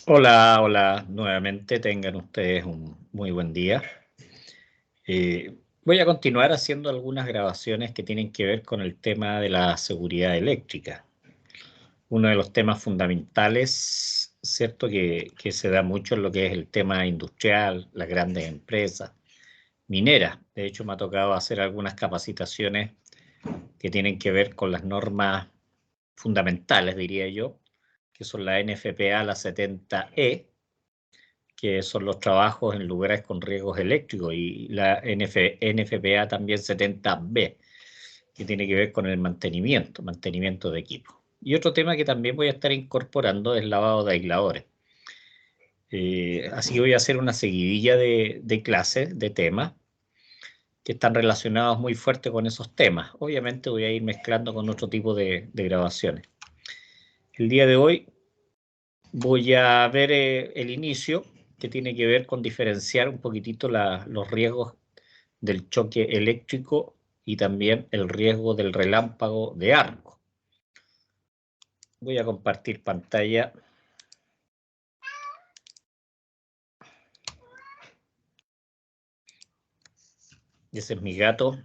Hola, hola, nuevamente tengan ustedes un muy buen día. Voy a continuar haciendo algunas grabaciones que tienen que ver con el tema de la seguridad eléctrica. Uno de los temas fundamentales, ¿cierto? Que se da mucho en lo que es el tema industrial, las grandes empresas, mineras. De hecho, me ha tocado hacer algunas capacitaciones que tienen que ver con las normas fundamentales, diría yo, que son la NFPA, la 70E, que son los trabajos en lugares con riesgos eléctricos, y la NFPA también 70B, que tiene que ver con el mantenimiento de equipo. Y otro tema que también voy a estar incorporando es lavado de aisladores. Así que voy a hacer una seguidilla de clases, de temas, que están relacionados muy fuerte con esos temas. Obviamente voy a ir mezclando con otro tipo de grabaciones. El día de hoy voy a ver el inicio, que tiene que ver con diferenciar un poquitito los riesgos del choque eléctrico y también el riesgo del relámpago de arco. Voy a compartir pantalla. Ese es mi gato.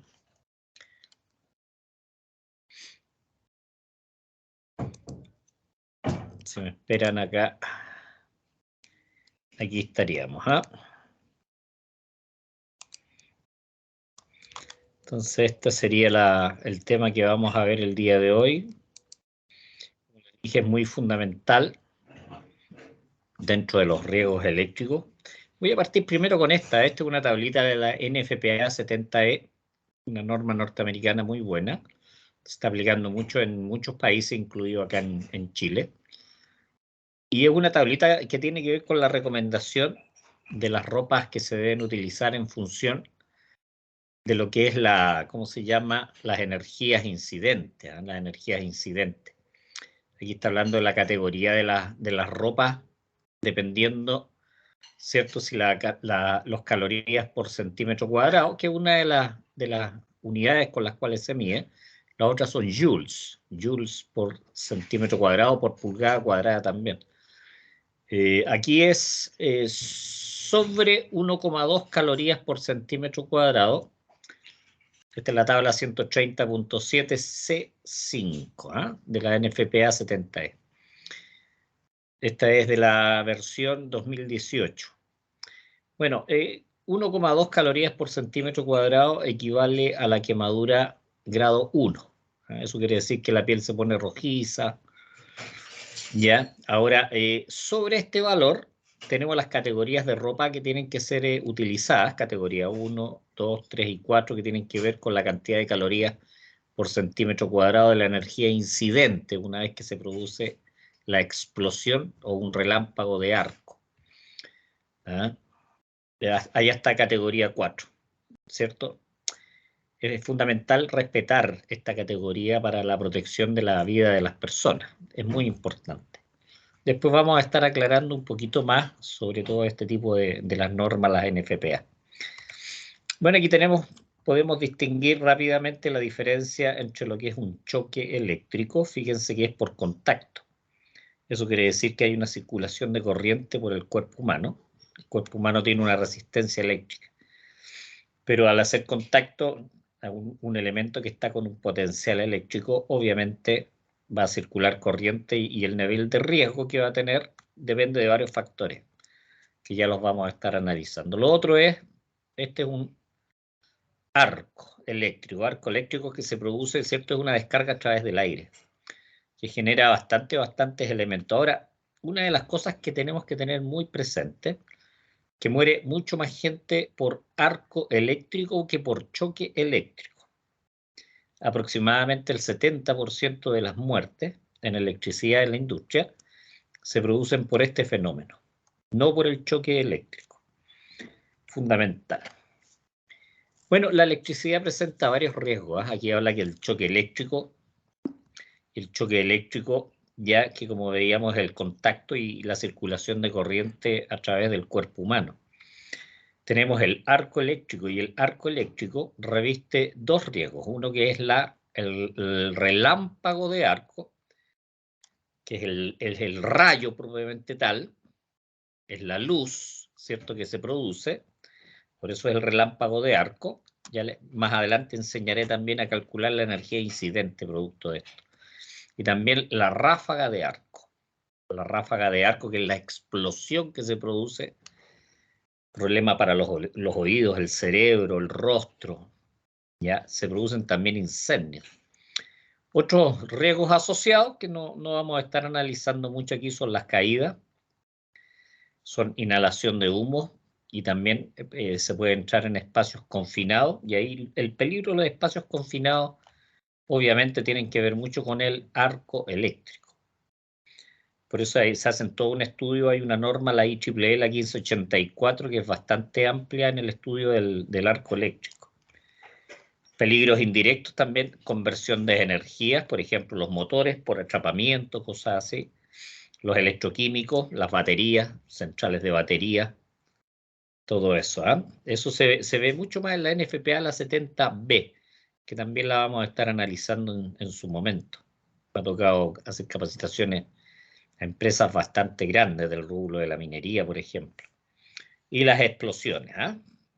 Si me esperan acá, aquí estaríamos, ¿ah? Entonces, este sería el tema que vamos a ver el día de hoy. Dije, es muy fundamental dentro de los riesgos eléctricos. Voy a partir primero con esta. Esta es una tablita de la NFPA 70E, una norma norteamericana muy buena. Se está aplicando mucho en muchos países, incluido acá en Chile. Y es una tablita que tiene que ver con la recomendación de las ropas que se deben utilizar en función de lo que es ¿cómo se llama? Las energías incidentes, ¿eh? Las energías incidentes. Aquí está hablando de la categoría de las ropas, dependiendo, ¿cierto? Si los calorías por centímetro cuadrado, que es una de las unidades con las cuales se mide. Las otras son joules por centímetro cuadrado, por pulgada cuadrada también. Aquí es sobre 1,2 calorías por centímetro cuadrado. Esta es la tabla 130.7C5, ¿eh? De la NFPA 70E. Esta es de la versión 2018. Bueno, 1,2 calorías por centímetro cuadrado equivale a la quemadura grado 1. Eso quiere decir que la piel se pone rojiza. Ya, ahora, sobre este valor tenemos las categorías de ropa que tienen que ser utilizadas, categoría 1, 2, 3 y 4, que tienen que ver con la cantidad de calorías por centímetro cuadrado de la energía incidente una vez que se produce la explosión o un relámpago de arco. ¿Ah? Allá está categoría 4, ¿cierto? Es fundamental respetar esta categoría para la protección de la vida de las personas. Es muy importante. Después vamos a estar aclarando un poquito más sobre todo este tipo de las normas, las NFPA. Bueno, aquí podemos distinguir rápidamente la diferencia entre lo que es un choque eléctrico. Fíjense que es por contacto. Eso quiere decir que hay una circulación de corriente por el cuerpo humano. El cuerpo humano tiene una resistencia eléctrica. Pero al hacer contacto a un elemento que está con un potencial eléctrico, obviamente va a circular corriente y el nivel de riesgo que va a tener depende de varios factores, que ya los vamos a estar analizando. Lo otro es, este es un arco eléctrico que se produce, ¿cierto? Es una descarga a través del aire, que genera bastantes elementos. Ahora, una de las cosas que tenemos que tener muy presente, que muere mucho más gente por arco eléctrico que por choque eléctrico. Aproximadamente el 70% de las muertes en electricidad en la industria se producen por este fenómeno, no por el choque eléctrico. Fundamental. Bueno, la electricidad presenta varios riesgos, ¿eh? Aquí habla que el choque eléctrico, ya que como veíamos el contacto y la circulación de corriente a través del cuerpo humano. Tenemos el arco eléctrico, y el arco eléctrico reviste dos riesgos. Uno que es el relámpago de arco, que es el rayo propiamente tal, es la luz, ¿cierto?, que se produce. Por eso es el relámpago de arco. Más adelante enseñaré también a calcular la energía incidente producto de esto. Y también la ráfaga de arco. La ráfaga de arco, que es la explosión que se produce. Problema para los oídos, el cerebro, el rostro. Ya se producen también incendios. Otros riesgos asociados que no vamos a estar analizando mucho aquí son las caídas, son inhalación de humo y también se puede entrar en espacios confinados, y ahí el peligro de los espacios confinados obviamente tienen que ver mucho con el arco eléctrico. Por eso ahí se hacen todo un estudio, hay una norma, la IEEE, la 1584, que es bastante amplia en el estudio del arco eléctrico. Peligros indirectos también, conversión de energías, por ejemplo, los motores por atrapamiento, cosas así. Los electroquímicos, las baterías, centrales de batería, todo eso. Eso se ve mucho más en la NFPA, la 70B, que también la vamos a estar analizando en su momento. Me ha tocado hacer capacitaciones a empresas bastante grandes del rubro de la minería, por ejemplo. Y las explosiones,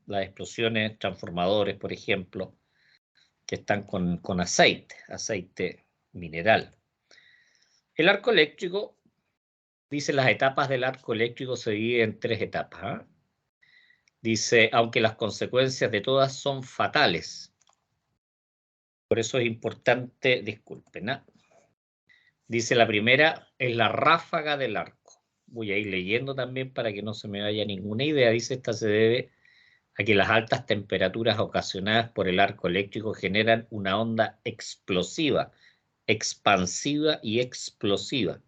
las explosiones, transformadores, por ejemplo, que están con aceite mineral. El arco eléctrico, dice, las etapas del arco eléctrico se dividen en 3 etapas. Dice, aunque las consecuencias de todas son fatales. Por eso es importante, disculpen. Dice, la primera es la ráfaga del arco. Voy a ir leyendo también para que no se me vaya ninguna idea. Dice, esta se debe a que las altas temperaturas ocasionadas por el arco eléctrico generan una onda explosiva, expansiva y explosiva.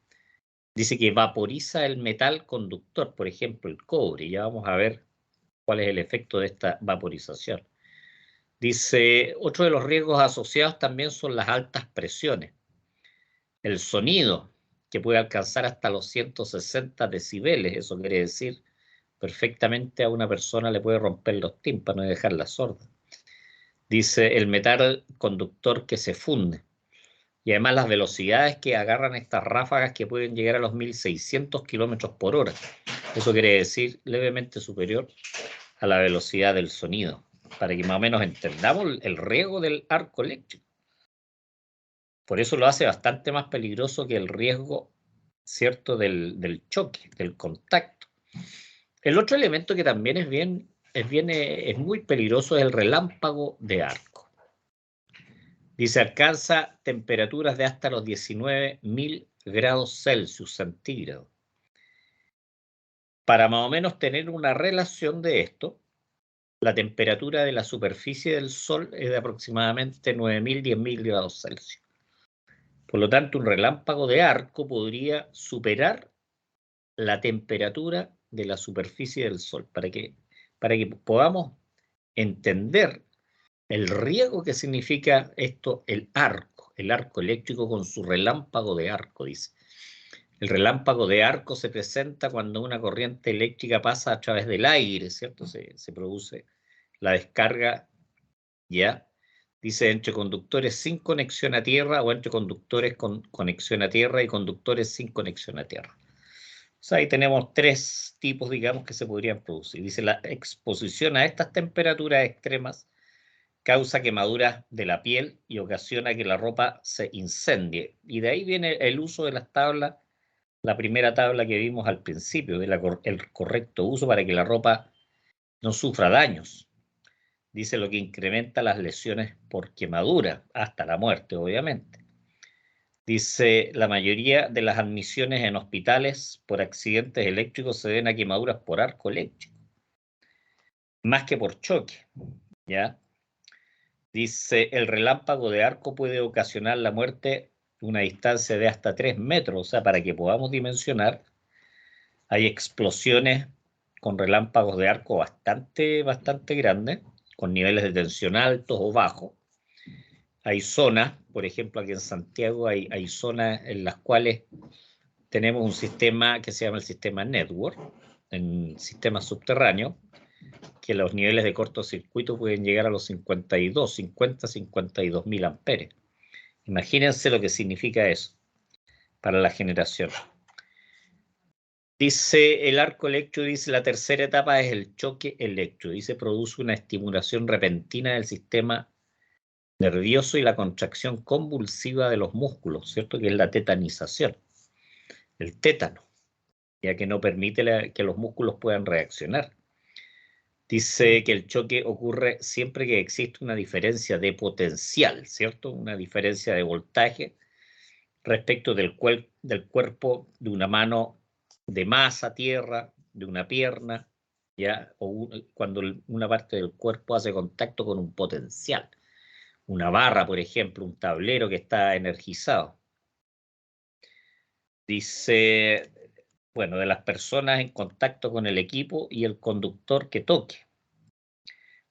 Dice que vaporiza el metal conductor, por ejemplo, el cobre. Ya vamos a ver cuál es el efecto de esta vaporización. Dice, otro de los riesgos asociados también son las altas presiones. El sonido, que puede alcanzar hasta los 160 decibeles, eso quiere decir, perfectamente a una persona le puede romper los tímpanos y dejarla sorda. Dice, el metal conductor que se funde. Y además las velocidades que agarran estas ráfagas, que pueden llegar a los 1600 kilómetros por hora. Eso quiere decir levemente superior a la velocidad del sonido, para que más o menos entendamos el riesgo del arco eléctrico. Por eso lo hace bastante más peligroso que el riesgo, ¿cierto?, del choque, del contacto. El otro elemento que también es muy peligroso es el relámpago de arco. Dice, alcanza temperaturas de hasta los 19.000 grados Celsius centígrados. Para más o menos tener una relación de esto, la temperatura de la superficie del Sol es de aproximadamente 9.000, 10.000 grados Celsius. Por lo tanto, un relámpago de arco podría superar la temperatura de la superficie del Sol, para que podamos entender el riesgo que significa esto, el arco eléctrico con su relámpago de arco, dice. El relámpago de arco se presenta cuando una corriente eléctrica pasa a través del aire, ¿cierto? Se produce la descarga, ¿ya? Dice, entre conductores sin conexión a tierra o entre conductores con conexión a tierra y conductores sin conexión a tierra. O sea, ahí tenemos 3 tipos, digamos, que se podrían producir. Dice, la exposición a estas temperaturas extremas causa quemaduras de la piel y ocasiona que la ropa se incendie. Y de ahí viene el uso de las tablas, la primera tabla que vimos al principio, el correcto uso para que la ropa no sufra daños. Dice, lo que incrementa las lesiones por quemadura, hasta la muerte, obviamente. Dice, la mayoría de las admisiones en hospitales por accidentes eléctricos se deben a quemaduras por arco eléctrico, más que por choque, ¿ya? Dice, el relámpago de arco puede ocasionar la muerte a una distancia de hasta 3 metros. O sea, para que podamos dimensionar, hay explosiones con relámpagos de arco bastante grandes, con niveles de tensión altos o bajos. Hay zonas, por ejemplo, aquí en Santiago hay zonas en las cuales tenemos un sistema que se llama el sistema Network, en sistemas subterráneos, que los niveles de cortocircuito pueden llegar a los 52.000 amperes. Imagínense lo que significa eso para la generación. Dice el arco eléctrico, dice la tercera etapa es el choque eléctrico. Dice produce una estimulación repentina del sistema nervioso y la contracción convulsiva de los músculos, ¿cierto? Que es la tetanización, el tétano, ya que no permite que los músculos puedan reaccionar. Dice que el choque ocurre siempre que existe una diferencia de potencial, ¿cierto? Una diferencia de voltaje respecto del cuerpo de una mano de masa, tierra, de una pierna, ¿ya? O cuando una parte del cuerpo hace contacto con un potencial. Una barra, por ejemplo, un tablero que está energizado. Dice, bueno, de las personas en contacto con el equipo y el conductor que toque.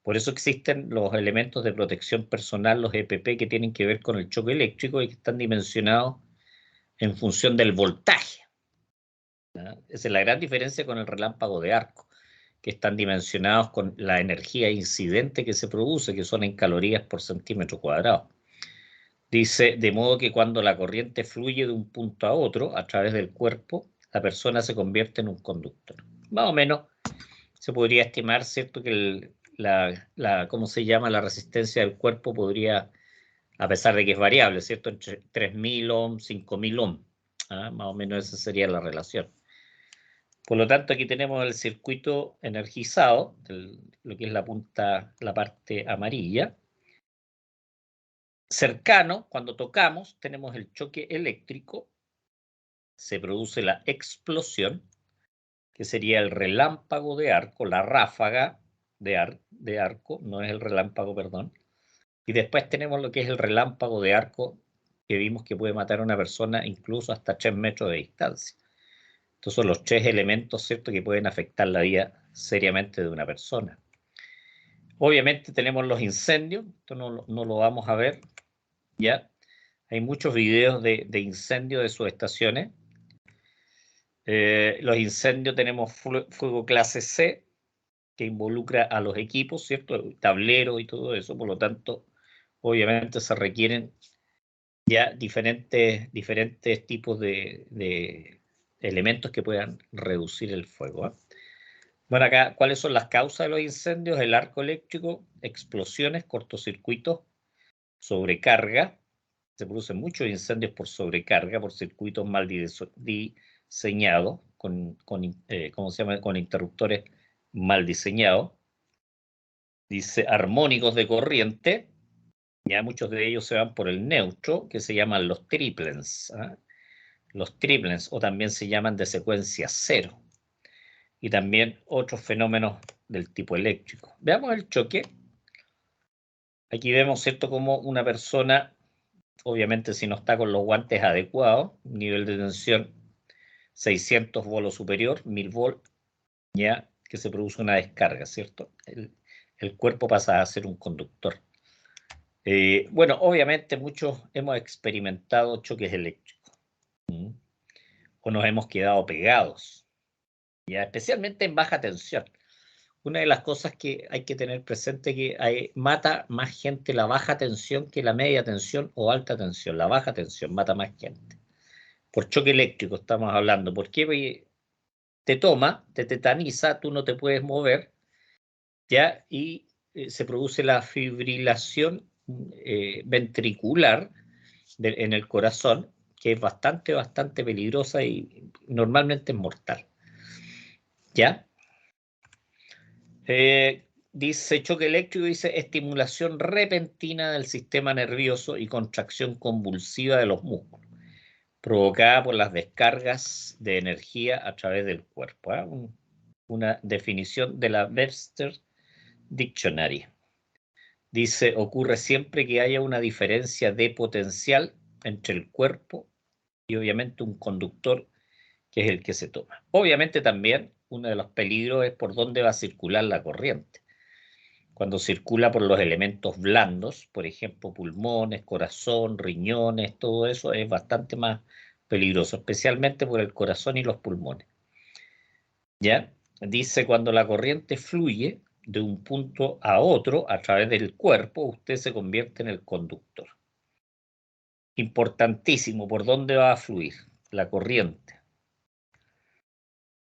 Por eso existen los elementos de protección personal, los EPP, que tienen que ver con el choque eléctrico y que están dimensionados en función del voltaje, ¿no? Esa es la gran diferencia con el relámpago de arco, que están dimensionados con la energía incidente que se produce, que son en calorías por centímetro cuadrado. Dice, de modo que cuando la corriente fluye de un punto a otro a través del cuerpo, la persona se convierte en un conductor. Más o menos se podría estimar, ¿cierto?, que ¿cómo se llama? La resistencia del cuerpo podría, a pesar de que es variable, ¿cierto?, entre 3.000 ohms, 5.000 ohms. Más o menos esa sería la relación. Por lo tanto, aquí tenemos el circuito energizado, lo que es la parte amarilla. Cercano, cuando tocamos, tenemos el choque eléctrico, se produce la explosión, que sería el relámpago de arco, la ráfaga de arco, no es el relámpago, perdón. Y después tenemos lo que es el relámpago de arco, que vimos que puede matar a una persona incluso hasta 3 metros de distancia. Estos son los 3 elementos, ¿cierto?, que pueden afectar la vida seriamente de una persona. Obviamente tenemos los incendios, esto no lo vamos a ver, ¿ya? Hay muchos videos de incendios de subestaciones. Los incendios tenemos fuego clase C, que involucra a los equipos, ¿cierto? El tablero y todo eso, por lo tanto, obviamente se requieren ya diferentes tipos de elementos que puedan reducir el fuego, ¿eh? Bueno, acá, ¿cuáles son las causas de los incendios? El arco eléctrico, explosiones, cortocircuitos, sobrecarga. Se producen muchos incendios por sobrecarga, por circuitos mal diseñados, ¿cómo se llama? Con interruptores mal diseñados. Dice armónicos de corriente, ya muchos de ellos se van por el neutro, que se llaman los triplens, ¿eh? Los triplens, o también se llaman de secuencia cero. Y también otros fenómenos del tipo eléctrico. Veamos el choque. Aquí vemos, ¿cierto?, como una persona, obviamente si no está con los guantes adecuados, nivel de tensión 600 volts superior, 1000 volts, ya que se produce una descarga, ¿cierto? El cuerpo pasa a ser un conductor. Bueno, obviamente muchos hemos experimentado choques eléctricos, o nos hemos quedado pegados, ya especialmente en baja tensión. Una de las cosas que hay que tener presente es que mata más gente la baja tensión que la media tensión o alta tensión. La baja tensión mata más gente. Por choque eléctrico estamos hablando. ¿Por qué? Porque te tetaniza, tú no te puedes mover, ¿ya? Y se produce la fibrilación ventricular en el corazón, que es bastante peligrosa y normalmente es mortal, ¿ya? Dice choque eléctrico, dice estimulación repentina del sistema nervioso y contracción convulsiva de los músculos, provocada por las descargas de energía a través del cuerpo, ¿eh? Una definición de la Webster Dictionary. Dice, ocurre siempre que haya una diferencia de potencial entre el cuerpo y obviamente un conductor, que es el que se toma. Obviamente también uno de los peligros es por dónde va a circular la corriente. Cuando circula por los elementos blandos, por ejemplo, pulmones, corazón, riñones, todo eso es bastante más peligroso, especialmente por el corazón y los pulmones. ¿Ya? Dice, cuando la corriente fluye de un punto a otro a través del cuerpo, usted se convierte en el conductor. Importantísimo, ¿por dónde va a fluir la corriente?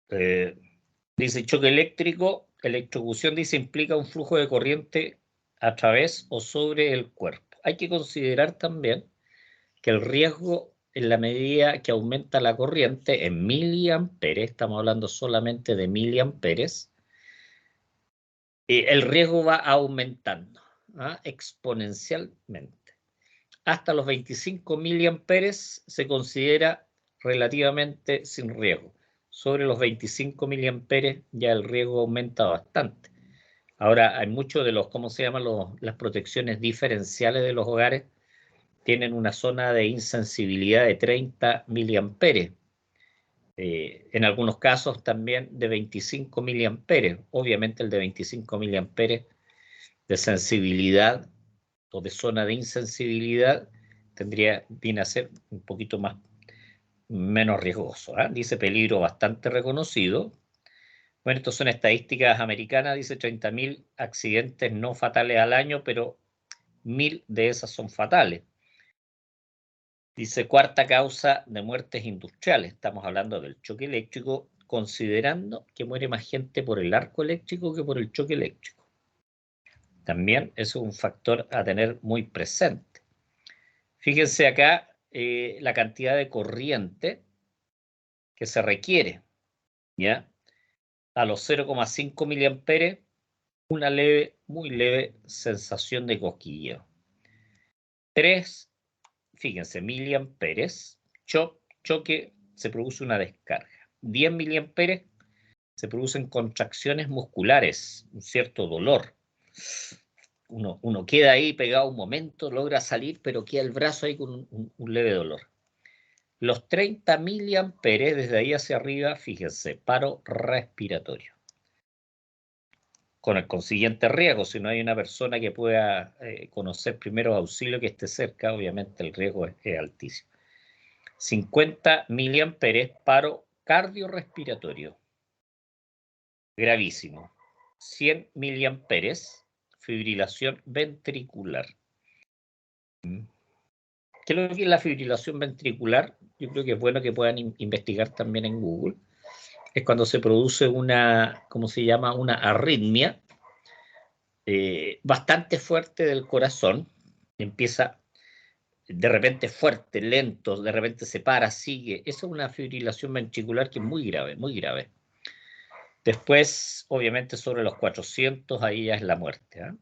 Dice choque eléctrico, electrocución, dice, implica un flujo de corriente a través o sobre el cuerpo. Hay que considerar también que el riesgo, en la medida que aumenta la corriente en miliamperes, estamos hablando solamente de miliamperes, el riesgo va aumentando exponencialmente. Hasta los 25 miliamperes se considera relativamente sin riesgo. Sobre los 25 miliamperes ya el riesgo aumenta bastante. Ahora, hay muchos de los, ¿cómo se llaman? Las protecciones diferenciales de los hogares tienen una zona de insensibilidad de 30 miliamperes. En algunos casos también de 25 miliamperes. Obviamente el de 25 miliamperes de sensibilidad o de zona de insensibilidad viene a ser un poquito menos riesgoso. Dice peligro bastante reconocido. Bueno, estas son estadísticas americanas, dice 30.000 accidentes no fatales al año, pero 1.000 de esas son fatales. Dice cuarta causa de muertes industriales. Estamos hablando del choque eléctrico, considerando que muere más gente por el arco eléctrico que por el choque eléctrico. También es un factor a tener muy presente. Fíjense acá la cantidad de corriente que se requiere, ¿ya? A los 0,5 miliamperes, una leve, muy leve sensación de cosquilleo. 3, fíjense, miliamperes, choque, se produce una descarga. 10 miliamperes, se producen contracciones musculares, un cierto dolor. Uno queda ahí pegado un momento, logra salir, pero queda el brazo ahí con un leve dolor. Los 30 miliamperes, desde ahí hacia arriba, fíjense, paro respiratorio. Con el consiguiente riesgo, si no hay una persona que pueda conocer primeros auxilios que esté cerca, obviamente el riesgo es altísimo. 50 miliamperes, paro cardiorrespiratorio. Gravísimo. 100 miliamperes, fibrilación ventricular. ¿Qué es lo que es la fibrilación ventricular? Yo creo que es bueno que puedan investigar también en Google. Es cuando se produce una, ¿cómo se llama? Una arritmia bastante fuerte del corazón. Empieza de repente fuerte, lento, de repente se para, sigue. Esa es una fibrilación ventricular que es muy grave, muy grave. Después, obviamente, sobre los 400, ahí ya es la muerte.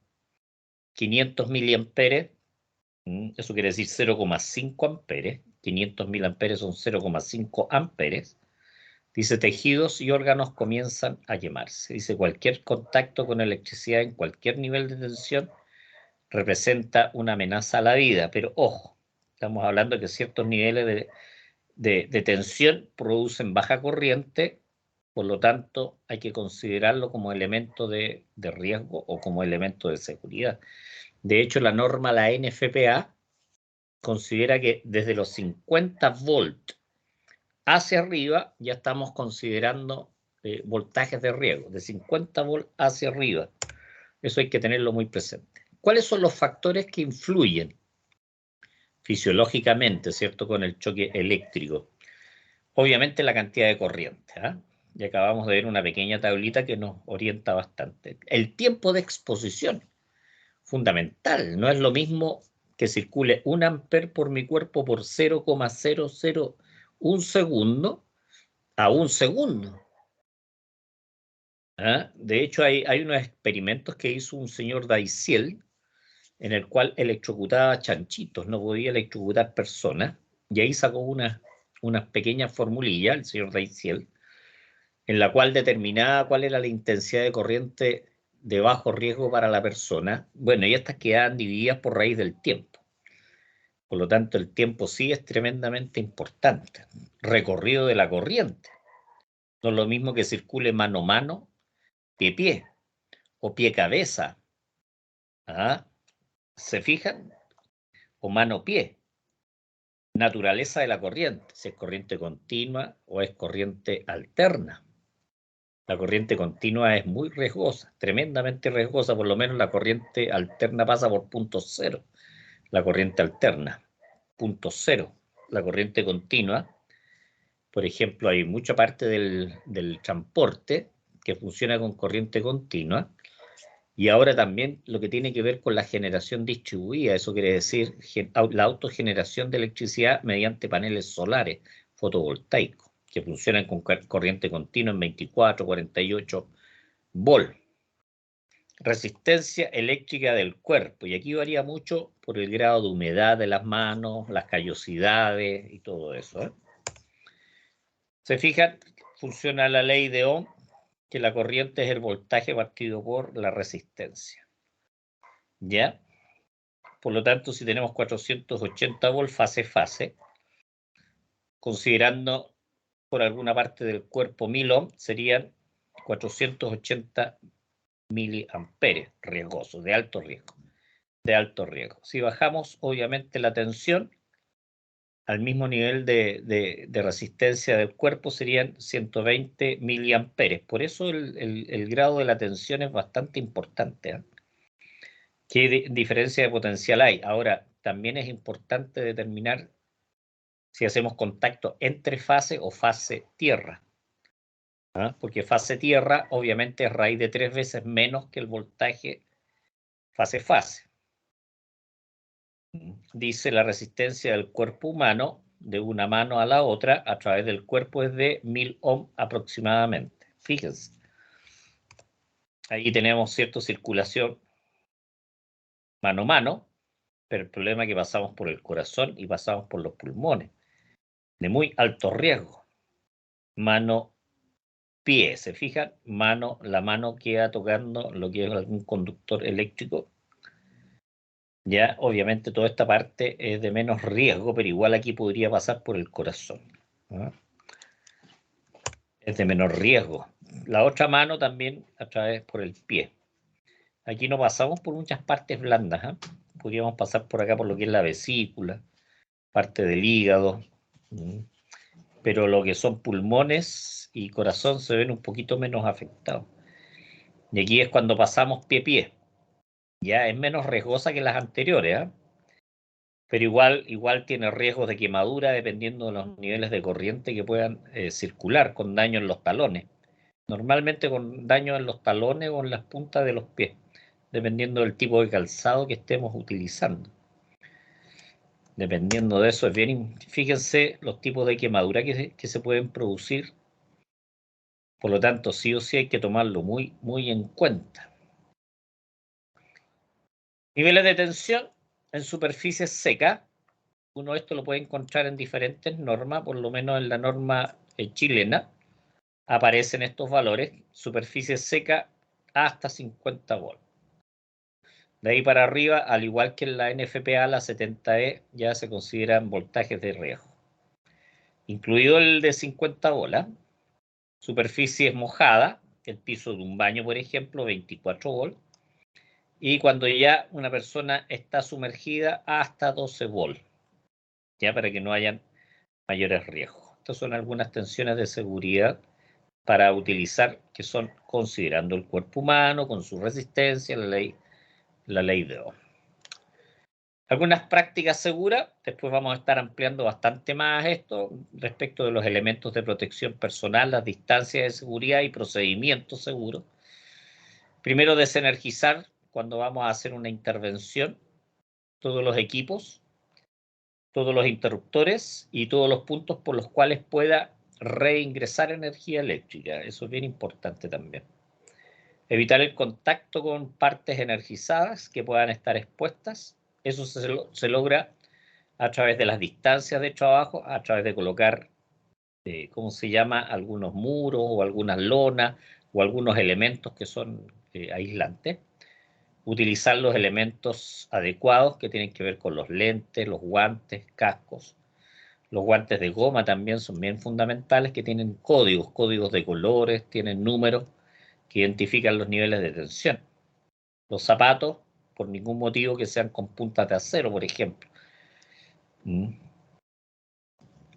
500 miliamperes, eso quiere decir 0,5 amperes. 500 miliamperes son 0,5 amperes. Dice, tejidos y órganos comienzan a quemarse. Dice, cualquier contacto con electricidad en cualquier nivel de tensión representa una amenaza a la vida. Pero ojo, estamos hablando de que ciertos niveles de tensión producen baja corriente, por lo tanto hay que considerarlo como elemento de riesgo o como elemento de seguridad. De hecho, la norma, la NFPA, considera que desde los 50 volts hacia arriba ya estamos considerando voltajes de riesgo, de 50 volts hacia arriba. Eso hay que tenerlo muy presente. ¿Cuáles son los factores que influyen fisiológicamente, ¿cierto?, con el choque eléctrico? Obviamente la cantidad de corriente. Y acabamos de ver una pequeña tablita que nos orienta bastante. El tiempo de exposición, fundamental. No es lo mismo que circule 1 amper por mi cuerpo por 0,001 segundo a 1 segundo. De hecho, hay unos experimentos que hizo un señor Daiciel, en el cual electrocutaba chanchitos, no podía electrocutar personas, y ahí sacó unas pequeñas formulillas, el señor Daiciel, en la cual determinaba cuál era la intensidad de corriente de bajo riesgo para la persona. Bueno, y estas quedaban divididas por raíz del tiempo. Por lo tanto, el tiempo sí es tremendamente importante. Recorrido de la corriente. No es lo mismo que circule mano-mano, pie-pie o pie-cabeza. ¿Se fijan? O mano-pie. Naturaleza de la corriente. Si es corriente continua o es corriente alterna. La corriente continua es muy riesgosa, tremendamente riesgosa. Por lo menos la corriente alterna pasa por punto cero. La corriente alterna, punto cero. La corriente continua Por ejemplo, hay mucha parte del transporte que funciona con corriente continua, y ahora también lo que tiene que ver con la generación distribuida, eso quiere decir la autogeneración de electricidad mediante paneles solares fotovoltaicos, que funcionan con corriente continua en 24, 48 volt. Resistencia eléctrica del cuerpo, y aquí varía mucho por el grado de humedad de las manos, las callosidades y todo eso, ¿eh? Se fijan, funciona la ley de Ohm, que la corriente es el voltaje partido por la resistencia. ¿Ya? Por lo tanto, si tenemos 480 volts fase, considerando por alguna parte del cuerpo 1000 ohm, serían 480 miliamperes, riesgosos, de alto riesgo. Si bajamos, obviamente, la tensión al mismo nivel de resistencia del cuerpo, serían 120 miliamperes. Por eso el grado de la tensión es bastante importante, ¿eh? ¿Qué diferencia de potencial hay? Ahora, también es importante determinar si hacemos contacto entre fase o fase tierra, ¿ah? Porque fase tierra obviamente es raíz de 3 veces menos que el voltaje fase. Dice la resistencia del cuerpo humano de una mano a la otra a través del cuerpo es de 1000 ohm aproximadamente. Fíjense. Ahí tenemos cierta circulación mano a mano, pero el problema es que pasamos por el corazón y pasamos por los pulmones, de muy alto riesgo. Mano-pie, ¿se fijan? La mano queda tocando lo que es algún conductor eléctrico. Ya, obviamente toda esta parte es de menos riesgo, pero igual aquí podría pasar por el corazón, ¿no? Es de menor riesgo. La otra mano también a través por el pie. Aquí no pasamos por muchas partes blandas, ¿eh? Podríamos pasar por acá por lo que es la vesícula, parte del hígado, pero lo que son pulmones y corazón se ven un poquito menos afectados. Y aquí es cuando pasamos pie-pie. Ya es menos riesgosa que las anteriores, ¿eh? Pero igual tiene riesgos de quemadura dependiendo de los niveles de corriente que puedan circular, con daño en los talones. Normalmente con daño en los talones o en las puntas de los pies, dependiendo del tipo de calzado que estemos utilizando. Dependiendo de eso, es bien, fíjense los tipos de quemadura que se pueden producir. Por lo tanto, sí o sí hay que tomarlo muy, muy en cuenta. Niveles de tensión en superficies secas. Uno esto lo puede encontrar en diferentes normas, por lo menos en la norma chilena aparecen estos valores, superficie seca hasta 50 volts. De ahí para arriba, al igual que en la NFPA, la 70E ya se consideran voltajes de riesgo, incluido el de 50 volts. Superficie mojada, el piso de un baño, por ejemplo, 24 volts. Y cuando ya una persona está sumergida, hasta 12 volts, ya para que no hayan mayores riesgos. Estas son algunas tensiones de seguridad para utilizar, que son considerando el cuerpo humano con su resistencia, la ley de Ohm. Algunas prácticas seguras, después vamos a estar ampliando bastante más esto respecto de los elementos de protección personal, las distancias de seguridad y procedimientos seguros. Primero, desenergizar cuando vamos a hacer una intervención, todos los equipos, todos los interruptores y todos los puntos por los cuales pueda reingresar energía eléctrica. Eso es bien importante también. Evitar el contacto con partes energizadas que puedan estar expuestas. Eso se logra a través de las distancias de trabajo, a través de colocar, ¿cómo se llama?, algunos muros o algunas lonas o algunos elementos que son aislantes. Utilizar los elementos adecuados que tienen que ver con los lentes, los guantes, cascos. Los guantes de goma también son bien fundamentales, que tienen códigos de colores, tienen números que identifican los niveles de tensión. Los zapatos, por ningún motivo que sean con puntas de acero, por ejemplo.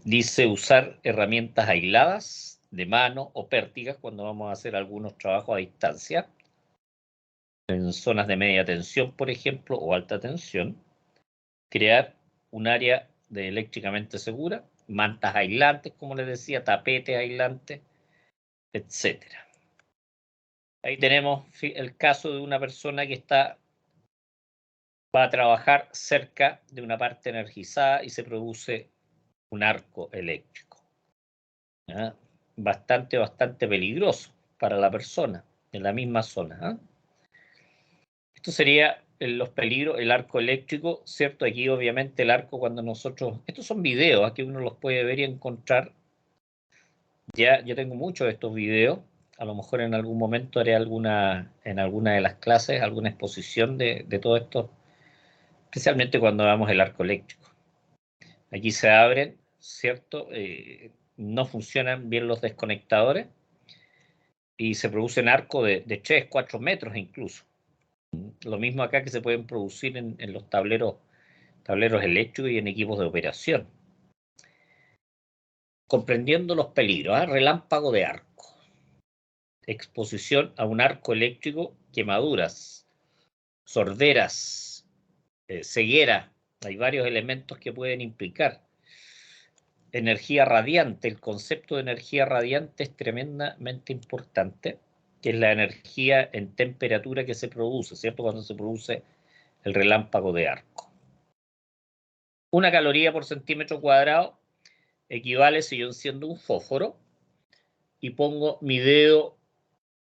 Dice usar herramientas aisladas de mano o pértigas cuando vamos a hacer algunos trabajos a distancia. En zonas de media tensión, por ejemplo, o alta tensión. Crear un área eléctricamente segura. mantas aislantes, como les decía, tapetes aislantes, etcétera. Ahí tenemos el caso de una persona que va a trabajar cerca de una parte energizada y se produce un arco eléctrico. ¿Ah? Bastante peligroso para la persona en la misma zona. ¿Ah? Esto sería los peligros, el arco eléctrico, ¿cierto? Aquí obviamente el arco cuando nosotros... Estos son videos, aquí uno los puede ver y encontrar. Ya yo tengo muchos de estos videos. A lo mejor en algún momento haré en alguna de las clases, alguna exposición de todo esto, especialmente cuando hagamos el arco eléctrico. Aquí se abren, ¿cierto? No funcionan bien los desconectadores y se producen arcos de 3, 4 metros incluso. Lo mismo acá que se pueden producir en los tableros eléctricos y en equipos de operación. Comprendiendo los peligros, ¿eh? Relámpago de arco. Exposición a un arco eléctrico, quemaduras, sorderas, ceguera. Hay varios elementos que pueden implicar. Energía radiante. El concepto de energía radiante es tremendamente importante, que es la energía en temperatura que se produce, ¿cierto? Cuando se produce el relámpago de arco. 1 caloría por centímetro cuadrado equivale, si yo enciendo un fósforo y pongo mi dedo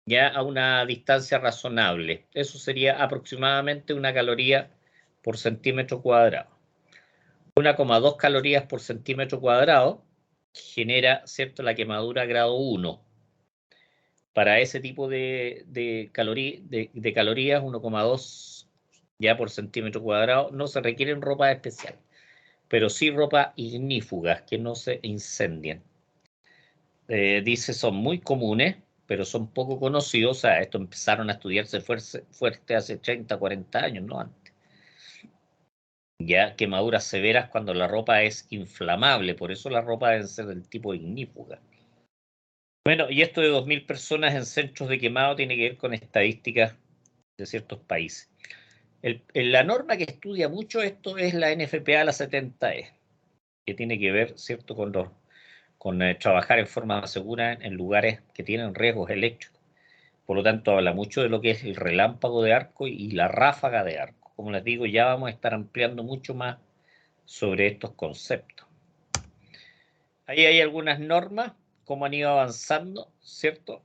ya a una distancia razonable, eso sería aproximadamente 1 caloría por centímetro cuadrado. 1,2 calorías por centímetro cuadrado genera, ¿cierto?, la quemadura grado 1. Para ese tipo de calorías, 1,2 ya por centímetro cuadrado, no se requieren ropa especial, pero sí ropa ignífugas que no se incendien. Dice, son muy comunes, pero son poco conocidos. O sea, esto empezaron a estudiarse fuerte hace 30, 40 años, no antes. Ya quemaduras severas cuando la ropa es inflamable, por eso la ropa debe ser del tipo ignífuga. Bueno, y esto de 2.000 personas en centros de quemado tiene que ver con estadísticas de ciertos países. La norma que estudia mucho esto es la NFPA, la 70E, que tiene que ver, ¿cierto?, con trabajar en forma segura en lugares que tienen riesgos eléctricos. Por lo tanto, habla mucho de lo que es el relámpago de arco y la ráfaga de arco. Como les digo, ya vamos a estar ampliando mucho más sobre estos conceptos. Ahí hay algunas normas, cómo han ido avanzando, ¿cierto?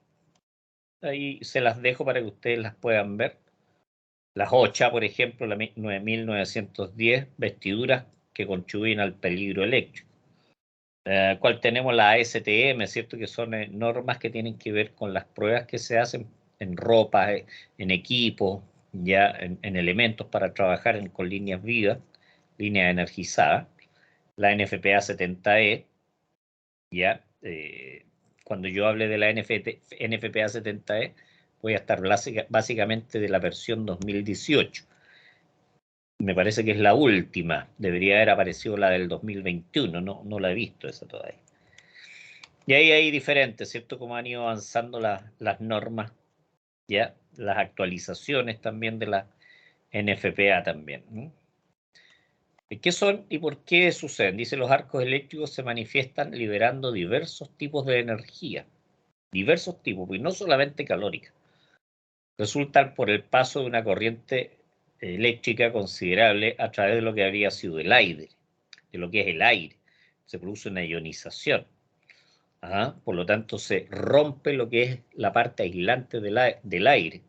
Ahí se las dejo para que ustedes las puedan ver. Las OCHA, por ejemplo, la 9.910, vestiduras que contribuyen al peligro eléctrico. Cual tenemos la ASTM, ¿cierto? Que son normas que tienen que ver con las pruebas que se hacen en ropa, en equipos, ya en elementos para trabajar con líneas vivas, líneas energizadas. La NFPA 70E, ya, cuando yo hable de la NFPA 70E, voy a estar básicamente de la versión 2018. Me parece que es la última, debería haber aparecido la del 2021, no la he visto esa todavía. Y ahí hay diferentes, ¿cierto? Como han ido avanzando las normas, ya, las actualizaciones también de la NFPA también. ¿No? ¿Qué son y por qué suceden? Dice, los arcos eléctricos se manifiestan liberando diversos tipos de energía, diversos tipos, y no solamente calórica. Resultan por el paso de una corriente eléctrica considerable a través de lo que habría sido el aire, de lo que es el aire. Se produce una ionización. Ajá, por lo tanto, se rompe lo que es la parte aislante del aire.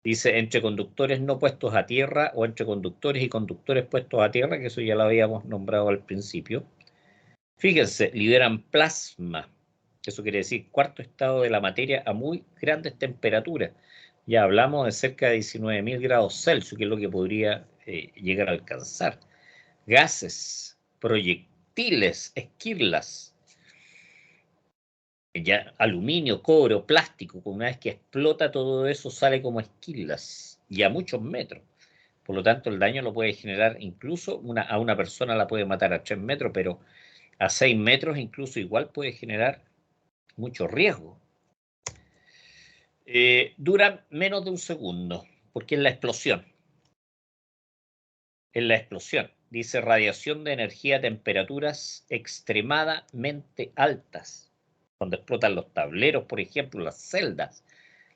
Dice, entre conductores no puestos a tierra o entre conductores y conductores puestos a tierra, que eso ya lo habíamos nombrado al principio. Fíjense, liberan plasma. Eso quiere decir cuarto estado de la materia a muy grandes temperaturas. Ya hablamos de cerca de 19.000 grados Celsius, que es lo que podría llegar a alcanzar. Gases, proyectiles, esquirlas. Ya aluminio, cobre, plástico, una vez que explota todo eso sale como esquirlas y a muchos metros. Por lo tanto, el daño lo puede generar incluso a una persona la puede matar a 3 metros, pero a 6 metros incluso igual puede generar mucho riesgo. Duran menos de un segundo, porque es la explosión. Es la explosión. dice radiación de energía a temperaturas extremadamente altas, cuando explotan los tableros, por ejemplo, las celdas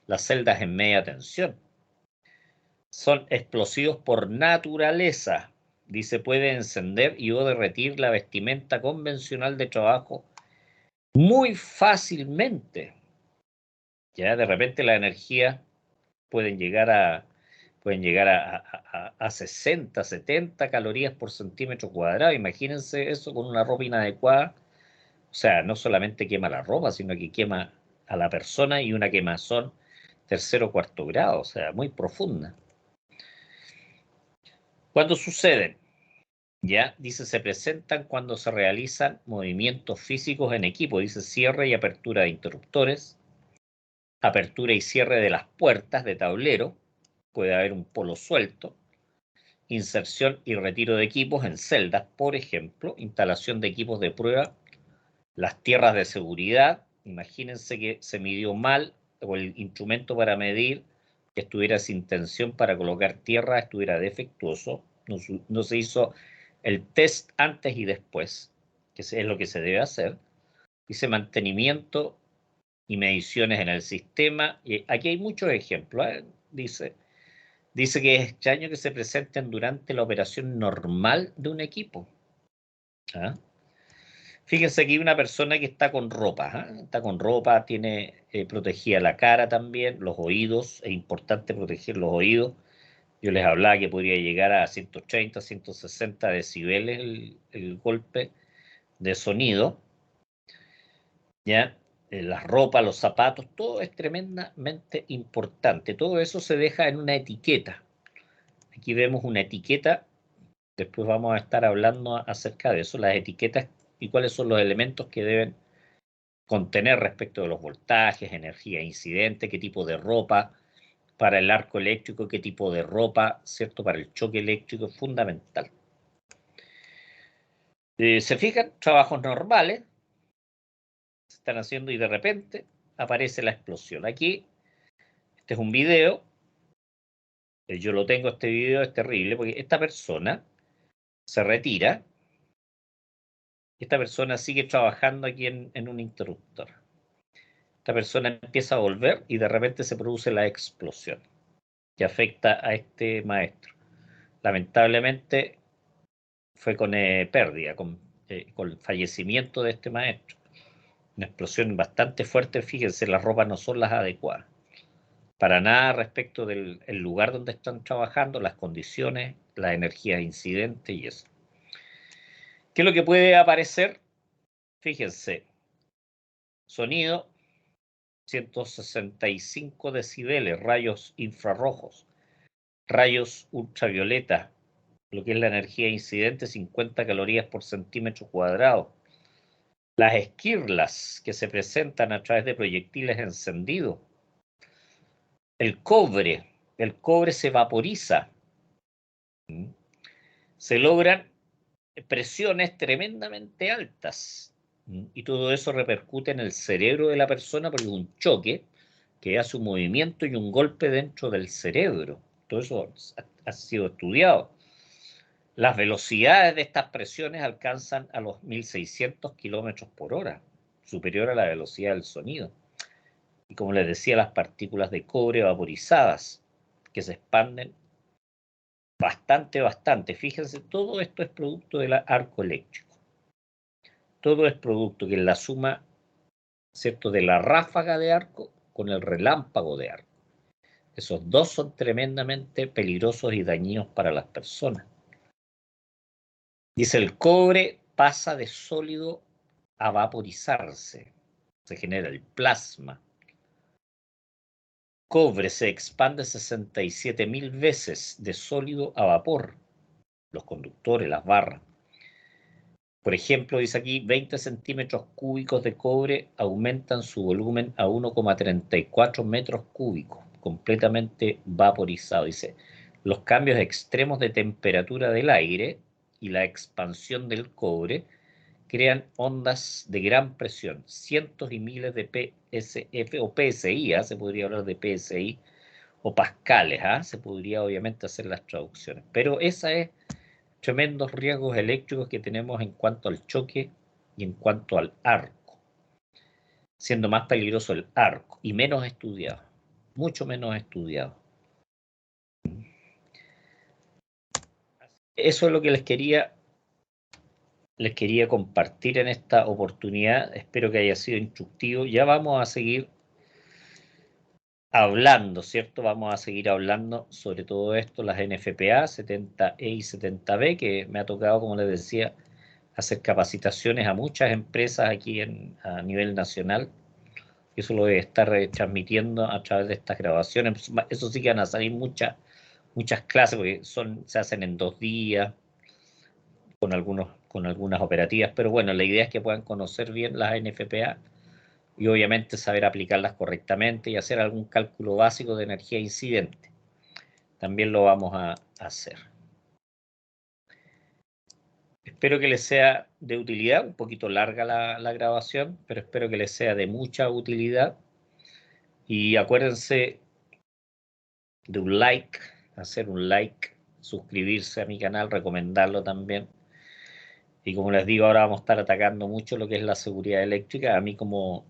en media tensión. Son explosivos por naturaleza. Dice, puede encender y o derretir la vestimenta convencional de trabajo muy fácilmente. Ya de repente la energía pueden llegar a 60, 70 calorías por centímetro cuadrado. Imagínense eso con una ropa inadecuada. O sea, no solamente quema la ropa, sino que quema a la persona, y una quemazón tercero o cuarto grado, o sea, muy profunda. ¿Cuándo suceden? Ya, dice, se presentan cuando se realizan movimientos físicos en equipo. Dice, cierre y apertura de interruptores, apertura y cierre de las puertas de tablero, puede haber un polo suelto, inserción y retiro de equipos en celdas, por ejemplo, instalación de equipos de prueba, las tierras de seguridad. Imagínense que se midió mal, o el instrumento para medir que estuviera sin tensión para colocar tierra estuviera defectuoso, no se hizo el test antes y después, que es lo que se debe hacer. Dice mantenimiento y mediciones en el sistema. Y aquí hay muchos ejemplos. Dice que es extraño que se presenten durante la operación normal de un equipo. ¿Ah? Fíjense aquí una persona que está con ropa, ¿eh? Está con ropa, tiene protegida la cara también, los oídos, es importante proteger los oídos. Yo les hablaba que podría llegar a 130, 160 decibeles el golpe de sonido, ¿ya? La ropa, los zapatos, todo es tremendamente importante. Todo eso se deja en una etiqueta. Aquí vemos una etiqueta, después vamos a estar hablando acerca de eso, las etiquetas y cuáles son los elementos que deben contener respecto de los voltajes, energía incidente, qué tipo de ropa para el arco eléctrico, qué tipo de ropa, ¿cierto? Para el choque eléctrico es fundamental. Se fijan, trabajos normales se están haciendo y de repente aparece la explosión. Aquí, este es un video, yo lo tengo, este video es terrible porque esta persona se retira, esta persona sigue trabajando aquí en un interruptor. Esta persona empieza a volver y de repente se produce la explosión que afecta a este maestro. Lamentablemente fue con pérdida, con el fallecimiento de este maestro. Una explosión bastante fuerte, fíjense, las ropas no son las adecuadas. Para nada respecto del lugar donde están trabajando, las condiciones, la energía incidente y eso. ¿Qué es lo que puede aparecer? Fíjense, sonido 165 decibeles, rayos infrarrojos, rayos ultravioleta, lo que es la energía incidente, 50 calorías por centímetro cuadrado. Las esquirlas que se presentan a través de proyectiles encendidos. El cobre se vaporiza. Se logran presiones tremendamente altas. Y todo eso repercute en el cerebro de la persona porque es un choque que hace un movimiento y un golpe dentro del cerebro. Todo eso ha sido estudiado. Las velocidades de estas presiones alcanzan a los 1600 kilómetros por hora, superior a la velocidad del sonido. Y como les decía, las partículas de cobre vaporizadas que se expanden bastante. Fíjense, todo esto es producto del arco eléctrico. Todo es producto que es la suma, ¿cierto?, de la ráfaga de arco con el relámpago de arco. Esos dos son tremendamente peligrosos y dañinos para las personas. Dice, el cobre pasa de sólido a vaporizarse. Se genera el plasma. Cobre se expande 67.000 veces de sólido a vapor. Los conductores, las barras. Por ejemplo, dice aquí, 20 centímetros cúbicos de cobre aumentan su volumen a 1,34 metros cúbicos, completamente vaporizado. Dice, los cambios extremos de temperatura del aire y la expansión del cobre crean ondas de gran presión, cientos y miles de PSF o PSI, se podría hablar de PSI, o pascales, se podría obviamente hacer las traducciones. Pero esa es tremendos riesgos eléctricos que tenemos en cuanto al choque y en cuanto al arco, siendo más peligroso el arco y menos estudiado, mucho menos estudiado. Eso es lo que les quería compartir en esta oportunidad. Espero que haya sido instructivo. Ya vamos a seguir hablando, ¿cierto? Vamos a seguir hablando sobre todo esto, las NFPA 70E y 70B, que me ha tocado, como les decía, hacer capacitaciones a muchas empresas aquí a nivel nacional. Eso lo voy a estar transmitiendo a través de estas grabaciones. Eso sí que van a salir muchas clases, porque se hacen en 2 días, con algunas operativas, pero bueno, la idea es que puedan conocer bien las NFPA y obviamente saber aplicarlas correctamente y hacer algún cálculo básico de energía incidente. También lo vamos a hacer. Espero que les sea de utilidad, un poquito larga la grabación, pero espero que les sea de mucha utilidad. Y acuérdense de un like, hacer un like, suscribirse a mi canal, recomendarlo también. Y como les digo, ahora vamos a estar atacando mucho lo que es la seguridad eléctrica. A mí como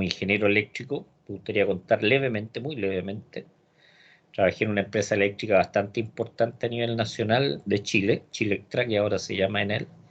ingeniero eléctrico, me gustaría contar levemente, muy levemente. Trabajé en una empresa eléctrica bastante importante a nivel nacional de Chile, Chilectra, que ahora se llama Enel.